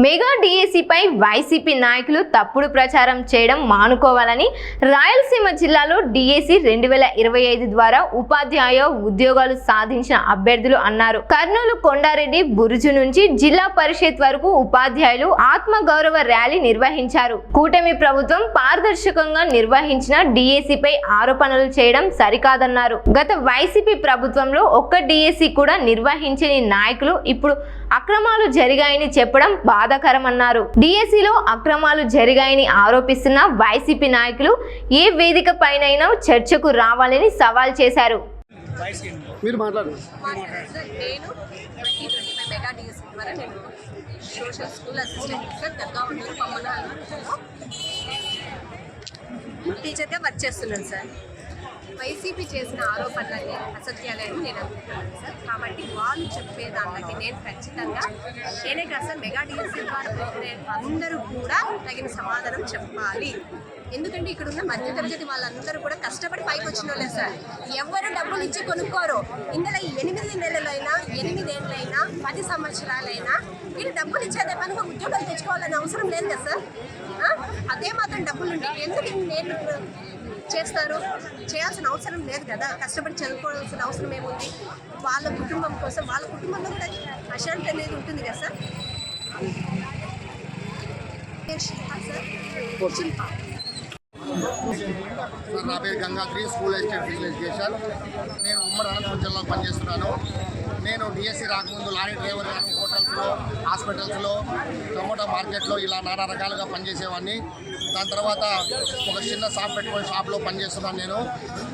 Mega డిఎస్సిపై YCP నాయకులు తప్పుడు ప్రచారం చేయడం మానుకోవాలని రాయలసీమ జిల్లాలో డిఎస్సి 2025 ద్వారా ఉపాధ్యాయ ఉద్యోగాలు సాధించిన అభ్యర్థులు అన్నారు. కర్నూలు కొండారెడ్డి బురుజు నుంచి జిల్లా పరిషత్ వరకు ఉపాధ్యాయులు ఆత్మగౌరవ ర్యాలీ నిర్వహించారు. కూటమి ప్రభుత్వం పారదర్శకంగా నిర్వహించిన డిఎస్సిపై ఆరోపణలు చేయడం సరికాదన్నారు. గత వైసీపీ ప్రభుత్వంలో ఒక్క డిఎస్సి కూడా నిర్వహించని నాయకులు ఇప్పుడు అక్రమాలు జరిగాయని చెప్పడం బాధాకరమన్నారు. డిఎస్సిలో అక్రమాలు జరిగాయని ఆరోపిస్తున్న వైసీపీ నాయకులు ఏ వేదిక పైనైనా చర్చకు రావాలని సవాల్ చేశారు. టీచర్గా వర్క్ చేస్తున్నాను సార్. వైసీపీ చేసిన ఆరోపణలన్నీ అసత్యాలని నేను అనుకుంటున్నాను సార్. కాబట్టి వాళ్ళు చెప్పే దాంట్లోకి నేను ఖచ్చితంగా నేనే కాదు సార్, మెగా డిఎస్సీ ద్వారా అందరూ కూడా తగిన సమాధానం చెప్పాలి. ఎందుకంటే ఇక్కడ ఉన్న మధ్యతరగతి వాళ్ళందరూ కూడా కష్టపడి పైకి వచ్చిన వాళ్ళే సార్. ఎవరు డబ్బులు ఇచ్చి కొనుక్కోరు. ఇందులో 8 నెలలైనా 8 ఏళ్ళైనా 10 సంవత్సరాలైనా వీళ్ళు డబ్బులు ఇచ్చేదే పని ఉద్యోగాలు తెచ్చుకోవాలని అవసరం లేదు కదా సార్. అదే మాత్రం డబ్బులు ఉంటే ఎందుకు నేను చేస్తారు? చేయాల్సిన అవసరం లేదు కదా. కష్టపడి చదువుకోవాల్సిన అవసరం ఏముంది? వాళ్ళ కుటుంబం కోసం, వాళ్ళ కుటుంబంలో కూడా అశాంతి అనేది ఉంటుంది కదా సార్. నా పేరు Gangadri, school assistant physical education. నేను ఉమ్మడి అనంతపురం జిల్లాలో పనిచేస్తున్నాను. నేను డిఎస్సి రాకముందు లారీ డ్రైవర్ కానీ హోటల్స్లో, హాస్పిటల్స్లో, టమోటా మార్కెట్లో ఇలా నానా రకాలుగా పనిచేసేవాడిని. దాని తర్వాత ఒక చిన్న షాప్ పెట్టుకొని షాప్లో పనిచేస్తున్నాను నేను.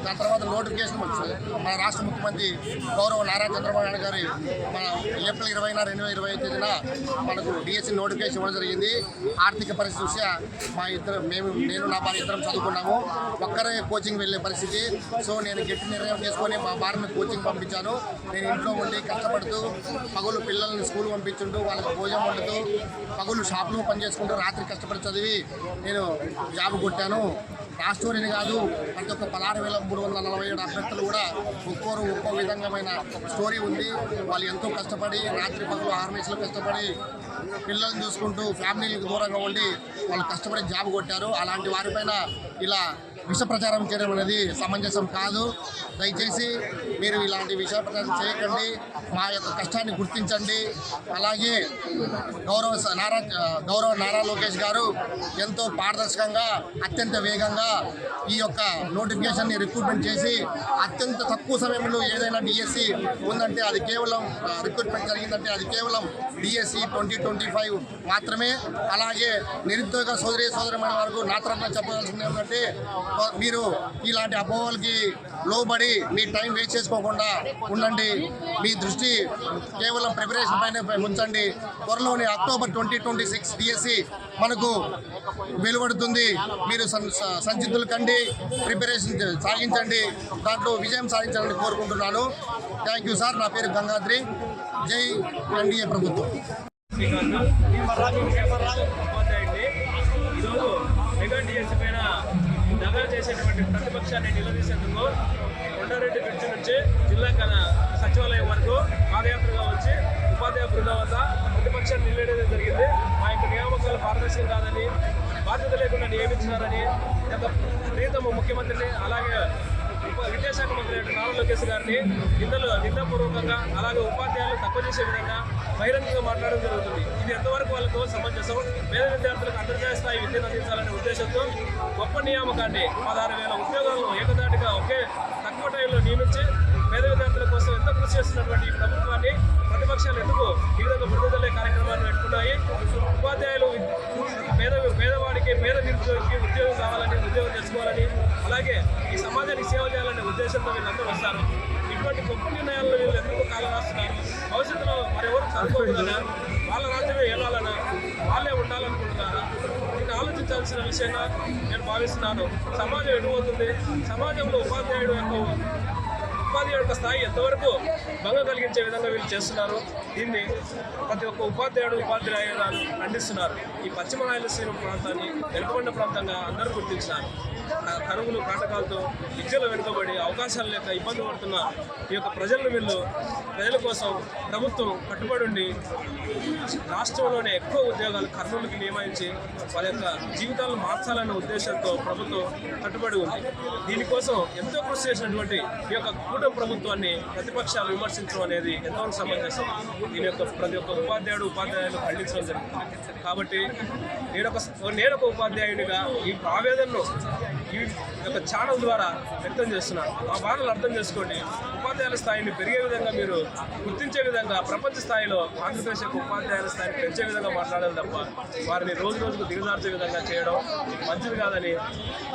దాని తర్వాత నోటిఫికేషన్ వచ్చింది. మన రాష్ట్ర ముఖ్యమంత్రి గౌరవ నారా చంద్రబాబు నాయుడు గారి మన ఏప్రిల్ 20, 2025 తేదీన మనకు డిఎస్సి నోటిఫికేషన్ ఇవ్వడం జరిగింది. ఆర్థిక పరిస్థితి చూసా నేను నా భార్య ఇద్దరం చదువుకున్నాము. ఒక్కరే కోచింగ్ వెళ్ళే పరిస్థితి. సో నేను గట్టి నిర్ణయం చేసుకొని మా భార్యను కోచింగ్ పంపించాను. నేను ఇంట్లో ఉండి కష్టపడుతూ పగులు పిల్లల్ని స్కూల్ పంపించుంటూ వాళ్ళకి భోజనం వండుతూ పగులు షాపులో పనిచేసుకుంటూ రాత్రి కష్టపడి చదివి నేను జాబ్ కొట్టాను. నా స్టోరీని కాదు, ప్రతి ఒక్క 16,347 అభ్యర్థులు కూడా ఒక్కో విధంగామైన స్టోరీ ఉంది. వాళ్ళు ఎంతో కష్టపడి రాత్రి పగలు ఆర్మీస్లో కష్టపడి పిల్లల్ని చూసుకుంటూ ఫ్యామిలీలకు దూరంగా ఉండి వాళ్ళు కష్టపడి జాబ్ కొట్టారు. అలాంటి వారిపైన ఇలా విష ప్రచారం చేయడం అనేది సమంజసం కాదు. దయచేసి మీరు ఇలాంటి విష ప్రచారం చేయకండి. మా యొక్క కష్టాన్ని గుర్తించండి. అలాగే గౌరవ నారా లోకేష్ గారు ఎంతో పారదర్శకంగా అత్యంత వేగంగా ఈ యొక్క నోటిఫికేషన్ని రిక్రూట్మెంట్ చేసి అత్యంత తక్కువ సమయంలో ఏదైనా డిఎస్సి ఉందంటే అది కేవలం రిక్రూట్మెంట్ జరిగిందంటే అది కేవలం డిఎస్సి 2025 మాత్రమే. అలాగే నిరుద్యోగ సోదరమైన వరకు నా తరఫున చెప్పవలసింది ఏమంటే మీరు ఇలాంటి అపోహలకి లోబడి మీ టైం వేస్ట్ చేసుకోకుండా ఉండండి. మీ దృష్టి కేవలం ప్రిపరేషన్ పైన ఉంచండి. త్వరలోనే అక్టోబర్ 2026 డిఎస్సి మనకు వెలువడుతుంది. మీరు సంసిద్ధులు కండి, ప్రిపరేషన్ సాగించండి, దాంట్లో విజయం సాధించాలని కోరుకుంటున్నాను. Thank you sir. నా పేరు గంగాద్రి. జై ఎన్డీఏ ప్రభుత్వం. నగలు చేసేటువంటి ప్రతిపక్షాన్ని నిలదీసేందుకు కొండారెడ్డి బ్రిడ్జి నుంచి జిల్లా సచివాలయం వరకు పాదయాత్రగా వచ్చి ఉపాధ్యాయ బృందం వద్ద ప్రతిపక్షాన్ని నిలబడేది జరిగింది. మా యొక్క నియామకాలు పారదర్శకం కాదని, బాధ్యత లేకుండా నియమించినారని గత ప్రీతమ ముఖ్యమంత్రిని అలాగే విద్యాశాఖ మంత్రి నారా లోకేష్ గారిని నిందాపూర్వకంగా అలాగే ఉపాధ్యాయులు తక్కువ చేసే విధంగా బహిరంగంగా మాట్లాడడం జరుగుతుంది. ఇది ఎంతవరకు వాళ్ళకు సమంజసం? పేద విద్యార్థులకు అంతర్జాతీయ స్థాయి విద్యను అందించాలనే ఉద్దేశంతో గొప్ప నియామకాన్ని 16,000 ఉద్యోగాలను ఏకదాటిగా ఒకే తక్కువ టైంలో నియమించి పేద విద్యార్థుల కోసం ఎంతో కృషి చేస్తున్నటువంటి ఈ ప్రభుత్వాన్ని ప్రతిపక్షాలు ఎందుకు ఈ విధంగా విడుదలే కార్యక్రమాన్ని పెట్టుకున్నాయి? ఉపాధ్యాయులు పేదవాడికి పేద నిరుద్యోగికి ఉద్యోగం కావాలని, ఉద్యోగం తెచ్చుకోవాలని, అలాగే ఈ సమాజానికి సేవ చేయాలనే ఉద్దేశంతో వీళ్ళందరూ వస్తారు. ఇటువంటి గొప్ప నిర్ణయాలను వీళ్ళు ఎందుకు కాలం రాస్తున్నారు? భవిష్యత్తులో మరెవరు చదువుకోవాలన్నా, వాళ్ళ రాజ్యమే ఏలాలన్నా, వాళ్ళే ఉండాలనుకుంటున్నారా? దీన్ని ఆలోచించాల్సిన విషయంగా నేను భావిస్తున్నాను. సమాజం ఎటుపోతుంది? సమాజంలో ఉపాధ్యాయుడు యొక్క ఉపాధ్యాయుడి యొక్క స్థాయి ఎంతవరకు భంగం కలిగించే విధంగా వీళ్ళు చేస్తున్నారు. దీన్ని ప్రతి ఒక్క ఉపాధ్యాయురాలు ఖండిస్తున్నారు. ఈ పశ్చిమ రాయలసీమ ప్రాంతాన్ని వెనుకబడిన ప్రాంతంగా అందరూ గుర్తించినారు. కరువులు కాటకాలతో విద్యలో వెనుకబడి అవకాశాలు లేక ఇబ్బంది పడుతున్న ఈ యొక్క ప్రజల కోసం ప్రభుత్వం కట్టుబడి ఉండి రాష్ట్రంలోనే ఎక్కువ ఉద్యోగాలు కర్నూలుకి నియమించి వారి యొక్క జీవితాలను మార్చాలనే ఉద్దేశంతో ప్రభుత్వం కట్టుబడి ఉంది. దీనికోసం ఎంతో కృషి చేసినటువంటి ఈ యొక్క కూటమి ప్రభుత్వాన్ని ప్రతిపక్షాలు విమర్శించడం అనేది ఎంతవరకు సమంజసం. దీని యొక్క ప్రతి ఒక్క ఉపాధ్యాయులు ఖండించడం జరుగుతుంది. కాబట్టి నేనొక ఉపాధ్యాయునిగా ఈ ఆవేదనను ఈ యొక్క ఛానల్ ద్వారా వ్యక్తం చేస్తున్నాను. ఆ బాధలు అర్థం చేసుకోండి. ఉపాధ్యాయుల స్థాయిని పెరిగే విధంగా మీరు గుర్తించే విధంగా ప్రపంచ స్థాయిలో ఆంధ్రప్రదేశ్ యొక్క ఉపాధ్యాయుల స్థాయిని పెంచే విధంగా మాట్లాడాలి తప్ప వారిని రోజు రోజుకు దిగజార్చే విధంగా చేయడం మంచిది కాదని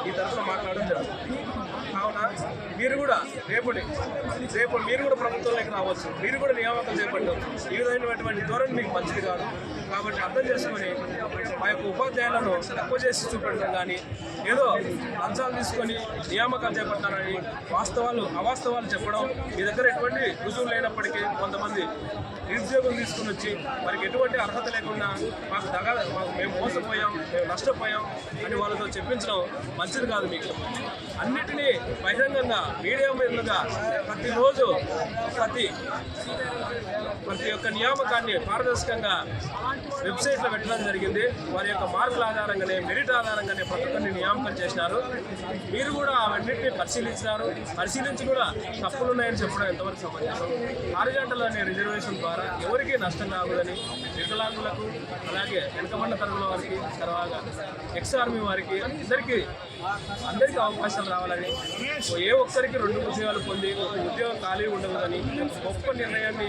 ఈ తరఫున మాట్లాడడం జరుగుతుంది. కావున మీరు కూడా రేపు మీరు కూడా ప్రభుత్వంలోకి రావచ్చు, మీరు కూడా నియామకం చేపట్టవచ్చు. ఈ విధమైనటువంటి ధోరణి మీకు మంచిది కాదు. కాబట్టి అర్థం చేసుకొని మా యొక్క ఉపాధ్యాయులను తక్కువ చేసి చూపెట్టడం కానీ ఏదో లంచాలు తీసుకొని నియామకాలు చేపడతారని అవాస్తవాలు చెప్పడం, మీ దగ్గర ఎటువంటి రుజువులు లేనప్పటికీ కొంతమంది నిరుద్యోగులు తీసుకుని వచ్చి వారికి ఎటువంటి అర్హత లేకుండా మేము మోసపోయాం, మేము నష్టపోయాం అని వాళ్ళతో చెప్పించడం మంచిది కాదు. మీకు అన్నిటినీ బహిరంగంగా మీడియా మీదుగా ప్రతిరోజు ప్రతి ఒక్క నియామకాన్ని పారదర్శకంగా వెబ్సైట్లో పెట్టడం జరిగింది. వారి యొక్క మార్కుల ఆధారంగానే, మెరిట్ ఆధారంగానే ప్రతి ఒక్కరిని నియామకం చేసినారు. మీరు కూడా అవన్నింటినీ పరిశీలించి కూడా తప్పులున్నాయని చెప్పడం ఎంతవరకు సమంజసం. హారిజాంటల్ అనే రిజర్వేషన్ ద్వారా ఎవరికీ నష్టం కాకూడదని వికలాంగులకు, అలాగే వెనుకబడిన తరగతుల వారికి, తర్వాత ఎక్స్ ఆర్మీ వారికి అందరికీ అవకాశాలు రావాలని, ఏ ఒక్కరికి 2 ఉద్యోగాలు పొంది ఒక ఉద్యోగం ఖాళీ ఉండకూడదని గొప్ప నిర్ణయాన్ని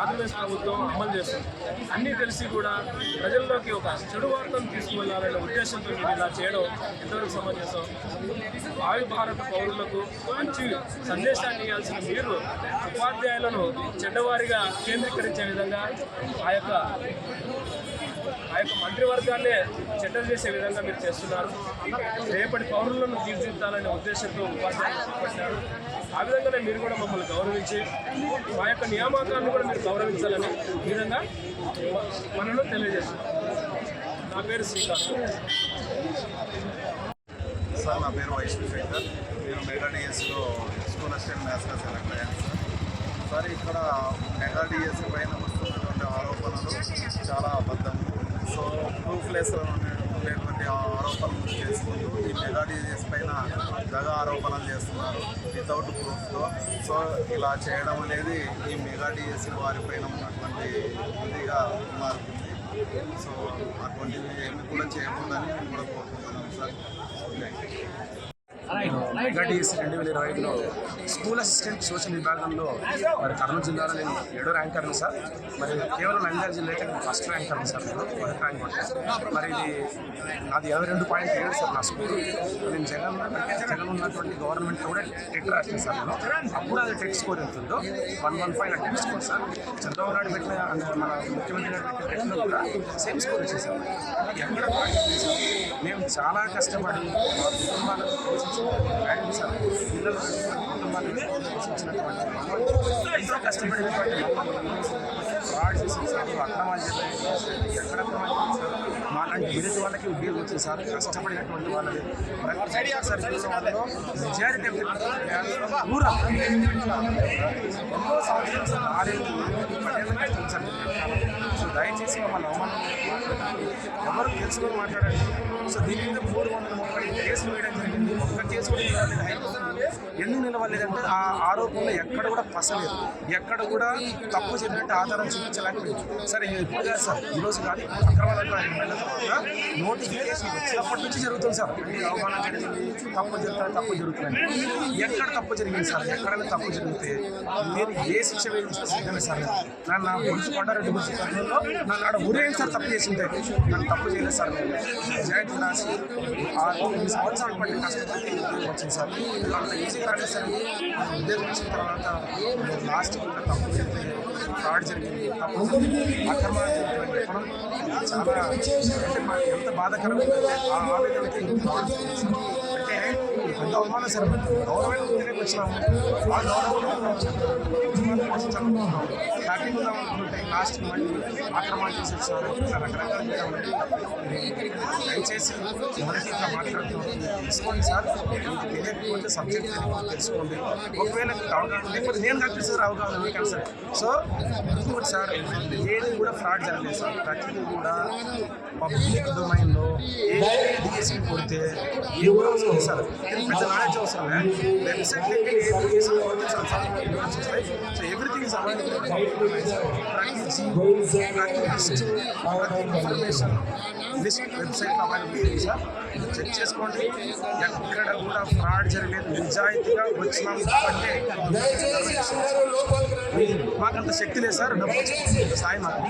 ఆంధ్రప్రదేశ్ ప్రభుత్వం అమలు చేస్తుంది. అన్నీ తెలిసి కూడా ప్రజల్లోకి ఒక చెడు వార్తను తీసుకువెళ్లాలనే ఉద్దేశంతో మీరు ఇలా చేయడం ఎంతవరకు సమంజసం. ఆయుధ భారత పౌరులకు మంచి సందేశాన్ని ఇవ్వాల్సిన మీరు ఉపాధ్యాయులను చెడ్డవారిగా కేంద్రీకరించే విధంగా ఆ యొక్క మంత్రివర్గాన్నే చెడ్డలు చేసే విధంగా మీరు చేస్తున్నారు. రేపటి పౌరులను తీర్చిదిద్దాలనే ఉద్దేశంతో ఉపాధ్యాయులు చేపట్టారు. ఆ విధంగానే మీరు కూడా మమ్మల్ని గౌరవించి మా యొక్క నియామకాన్ని కూడా మీరు గౌరవించాలని ఈ విధంగా మనలో తెలియజేస్తున్నారు. నా పేరు శ్రీకాంత్ సార్. నా పేరు వైష్ణవ్ శంకర్. నేను మెగా డిఎస్లో స్కూల్ అసిస్టెంట్ మ్యాథ్స్గా సెలెక్ట్ అయ్యాను సార్. ఇక్కడ మెగా డిఎస్సీ పైన వస్తున్నటువంటి ఆరోపణలు చాలా అబద్ధం. సో ప్రూఫ్లెస్ ఉండేటువంటి ఆరోపణలు చేసుకుంటూ ఈ మెగా డిఎస్సీ పైన దగా ఆరోపణలు చేస్తున్నారు వితౌట్ ప్రూఫ్తో. సో ఇలా చేయడం అనేది ఈ మెగా డిఎస్సీ వారిపైన ఉన్నటువంటి ఇదిగా మారుతుంది. సో అటువంటివి ఏమి కూడా చేయకూడదని మేము కూడా కోరుకుంటున్నాం సార్. మెగా డిఎస్సీ 2025లో స్కూల్ అసిస్టెంట్ సోషల్ విభాగంలో మరి కర్నూలు జిల్లాలో నేను 7వ ర్యాంకర్ని సార్. మరి కేవలం నంద్యాల జిల్లాకి నేను ఫస్ట్ ర్యాంకర్ని సార్. నేను 1వ ర్యాంక్ ఉంటాను. మరి ఇది నాది 22.7 సార్ నా స్కూల్. నేను జగన్ ఉన్నటువంటి గవర్నమెంట్లో కూడా టెట్ రాసాను సార్. నేను అప్పుడు అది టెట్ స్కోర్ ఎంత ఉందో 115 నా TET score sir. Chandrababu Naidu పెట్టిన మన ముఖ్యమంత్రి గారు పెట్టిన టెట్లో కూడా సేమ్ స్కోర్ వచ్చేసాం. ఎక్కడ మేము చాలా కష్టపడి మా కుటుంబాలను సార్, పిల్లలు కుటుంబాన్ని పోషించినటువంటి ఎంతో కష్టపడినటువంటి ఫ్రాడ్ చేసిన సార్, అక్రమాలు చేయాలి, ఎక్కడ అక్రమాలు సార్. మాలాంటి మిగతా వాళ్ళకి ఉద్యోగం వచ్చింది సార్. కష్టపడినటువంటి వాళ్ళది సర్వీస్ వాళ్ళలో మెజారిటీ ఊరు ఎన్నో సంవత్సరాలు సార్, 6-10 కష్టం సార్. సో దయచేసి మమ్మల్ని అవమానం ఎవరు తెలుసుకొని మాట్లాడండి. సో దీని మీద 335 కేసులు వేయడం జరిగింది. ఒక్క కేసు కూడా ఎందుకు నిలవలేదంటే ఆ ఆరోపణలు ఎక్కడ కూడా పసలేదు, ఎక్కడ కూడా తప్పు చెప్పినట్టు ఆధారం చూపించలేకపోయింది. సరే ఇప్పుడు కాదు సార్, ఈరోజు కాదు, అక్రమాలకు వెళ్ళిన తర్వాత నోటిఫికేషన్ వచ్చినప్పటి నుంచి జరుగుతుంది సార్. అవమానం జరిగింది, తప్పు జరుగుతుంది. ఎక్కడ తప్పు జరిగింది సార్? ఎక్కడైనా తప్పు జరిగితే నేను ఏ శిక్ష వేయించిన సిద్ధమే సార్. నా గురించి కొండారెడ్డి గురించి కర్నూలులో నన్ను ఆడ ఊరేం సార్ తప్పు చేసింటే నన్ను తప్పు చేయలేదు సార్. జాయింట్ రాసి 6 సంవత్సరాలు పట్టి కష్టపడి వచ్చింది సార్. అంత ఈజీగా రాలేదు సార్. ఉద్యోగం వచ్చిన తర్వాత లాస్ట్ ఇంకా తప్పు జరిగింది, ఫ్రాడ్ జరిగింది, తప్పు అక్రమాలు జరిగింది చెప్పడం చాలా అంటే మాకు ఎంత బాధాకరమైందంటే ఆ ఆవేదనకి అంటే పెద్ద అవమానం సార్. గవర్నమెంట్ తిరిగి వచ్చినాము, ఆ గవర్నమెంట్ హ్యాపీగా ఉన్నాం అనుకుంటే లాస్ట్ మళ్ళీ ఆక్రమణ చేసి వచ్చారు. ఇట్లా రకరకాల దయచేసి మనకి ఇట్లా మాట్లాడుతున్నాం తెలుసుకోండి సార్. మీకు తెలియకపోతే సబ్జెక్ట్ తెలుసుకోండి. ఒకవేళ అవగాహన లేకపోతే నేను కల్పిస్తే సార్ అవగాహన మీకు సార్. సో ఇంకోటి సార్, ఏది కూడా ఫ్రాడ్ జరగలేదు సార్. ప్రతిదీ కూడా పబ్లిక్ డొమైన్లో డిఎస్పీ కొడితే ఏ కూడా అవసరం సార్. పెద్ద నాలెడ్జ్ అవసరం. వెబ్సైట్ ఏ డిఎస్పీ కొడితే sir. So everything is available. ప్రతి ఇన్ఫర్మేషన్ లిస్ట్ వెబ్సైట్లో అవైలబుల్ సార్. చెక్ చేసుకోండి. ఎక్కడ కూడా ఫ్రాడ్ జరగలేదు. నిజాయితీగా వచ్చినాం అంటే మాకంత శక్తి లేదు సార్. డబ్బు సాయం మాకు.